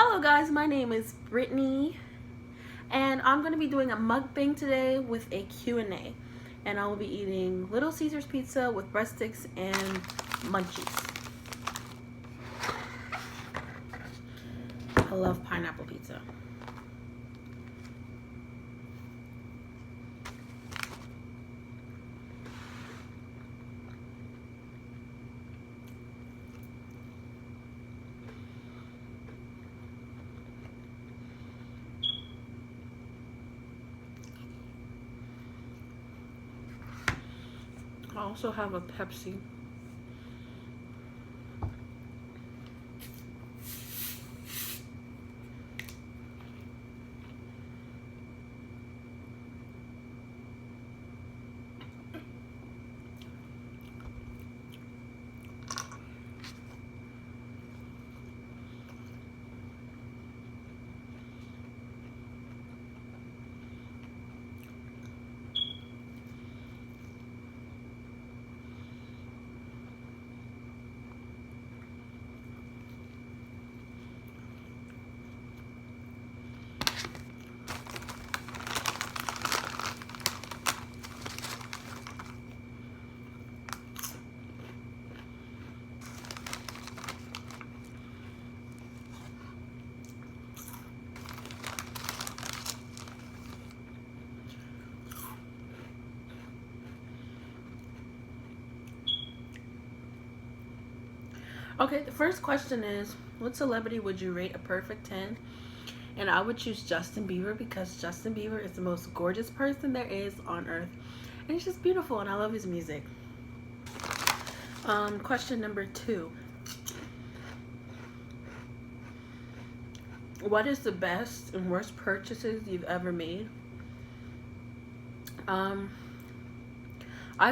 Hello guys, my name is Brittany and I'm going to be doing a mukbang today with a Q&A. And I will be eating Little Caesars pizza with breadsticks and munchies. I love pineapple pizza. I also have a Pepsi. Okay, the first question is, what celebrity would you rate a perfect 10? And I would choose Justin Bieber because Justin Bieber is the most gorgeous person there is on earth. And he's just beautiful and I love his music. Question number 2. What is the best and worst purchases you've ever made? I'd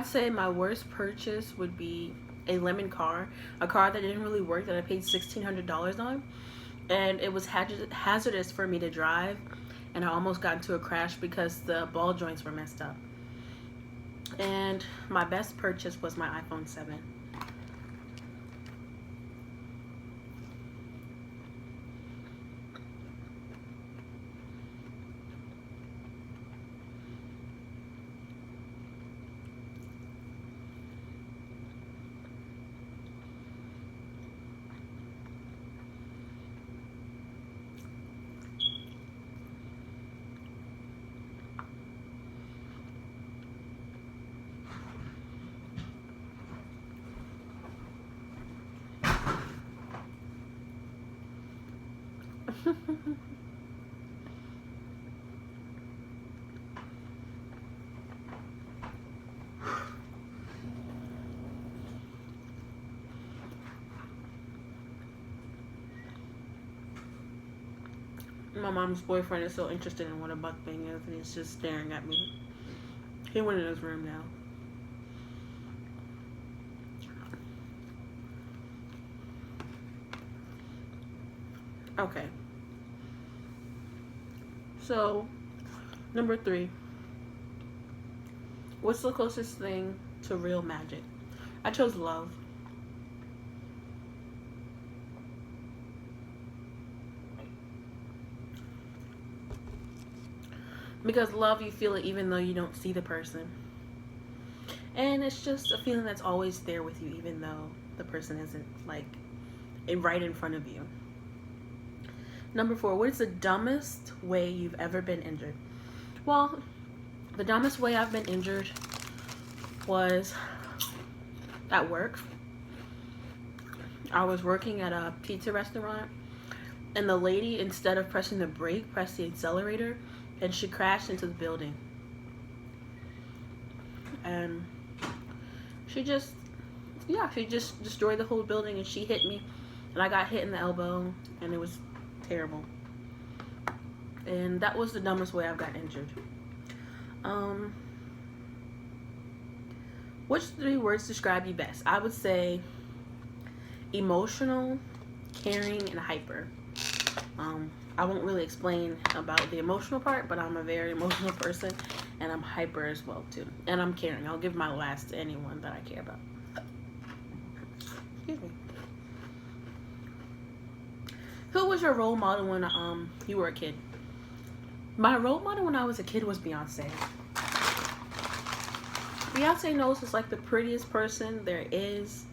say my worst purchase would be a lemon car, a car that didn't really work that I paid $1,600 on, and it was hazardous for me to drive, and I almost got into a crash because the ball joints were messed up. And my best purchase was my iPhone 7. My mom's boyfriend is so interested in what a mukbang is, and he's just staring at me. He went in his room now. Okay. So, number 3. What's the closest thing to real magic? I chose love. Because love, you feel it even though you don't see the person. And it's just a feeling that's always there with you even though the person isn't like right in front of you. Number 4, what is the dumbest way you've ever been injured? Well, the dumbest way I've been injured was at work. I was working at a pizza restaurant, and the lady, instead of pressing the brake, pressed the accelerator, and she crashed into the building. And she just destroyed the whole building, and she hit me, and I got hit in the elbow, and it was terrible. And that was the dumbest way I've got injured. Which 3 words describe you best? I would say emotional, caring, and hyper. I won't really explain about the emotional part, but I'm a very emotional person, and I'm hyper as well too. And I'm caring. I'll give my last to anyone that I care about. Excuse me. Who was your role model when you were a kid? My role model when I was a kid was Beyonce. Beyonce knows it's like the prettiest person there is,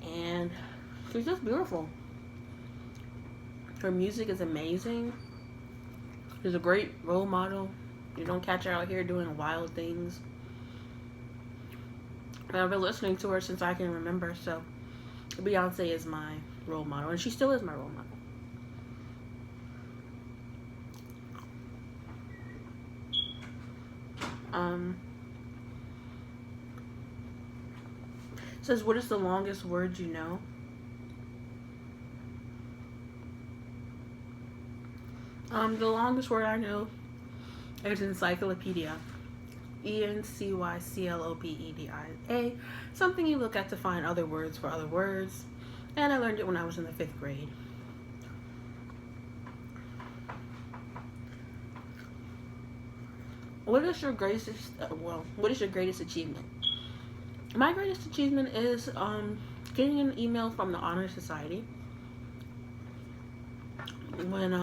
and she's just beautiful. Her music is amazing. She's a great role model. You don't catch her out here doing wild things. And I've been listening to her since I can remember, so Beyonce is my role model, and she still is my role model. It says, what is the longest word you know? The longest word I know is encyclopedia. ENCYCLOPEDIA. Something you look at to find other words for other words. And I learned it when I was in the 5th grade. What is your greatest achievement? My greatest achievement is getting an email from the Honor Society when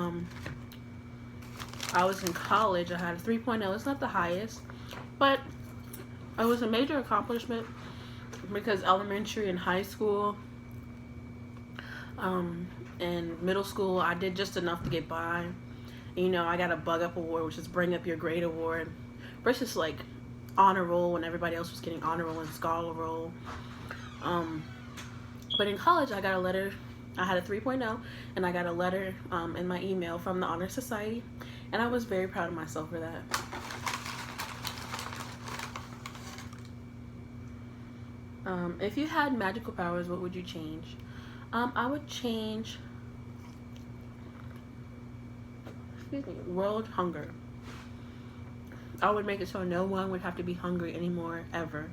I was in college. I had a 3.0. It's not the highest, but it was a major accomplishment because elementary and high school and middle school I did just enough to get by. You know, I got a bug up award, which is bring up your grade award, versus like honor roll when everybody else was getting honor roll and scholar roll. But in college I got a letter. I had a 3.0 and I got a letter in my email from the Honor Society, and I was very proud of myself for that. If you had magical powers, what would you change? I would change world hunger. I would make it so no one would have to be hungry anymore, ever.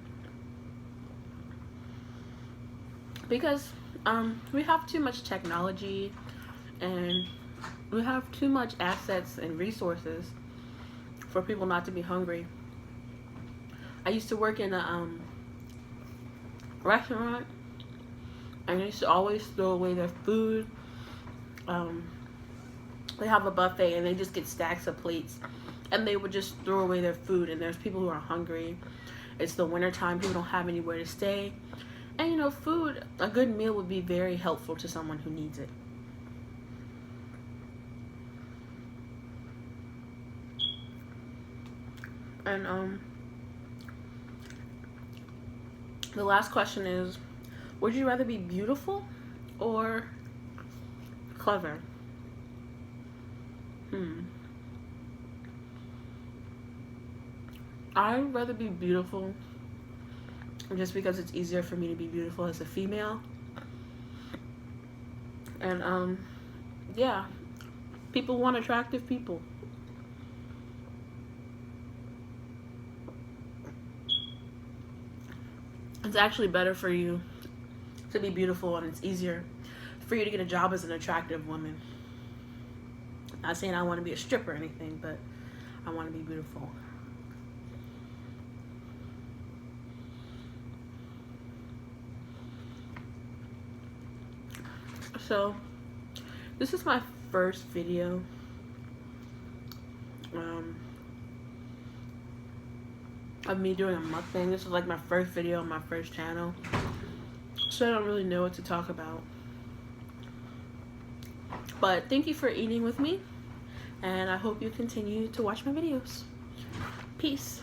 Because we have too much technology and we have too much assets and resources for people not to be hungry. I used to work in a restaurant, and they used to always throw away their food. They have a buffet and they just get stacks of plates, and they would just throw away their food, and there's people who are hungry. It's the winter time, people don't have anywhere to stay, and you know, food, a good meal would be very helpful to someone who needs it. And the last question is, would you rather be beautiful or clever? I'd rather be beautiful, just because it's easier for me to be beautiful as a female. And yeah, people want attractive people. It's actually better for you to be beautiful, and it's easier for you to get a job as an attractive woman. Not saying I want to be a stripper or anything, but I want to be beautiful. So this is my first video. Of me doing a mukbang. This is like my first video on my first channel, so I don't really know what to talk about. But thank you for eating with me, and I hope you continue to watch my videos. Peace.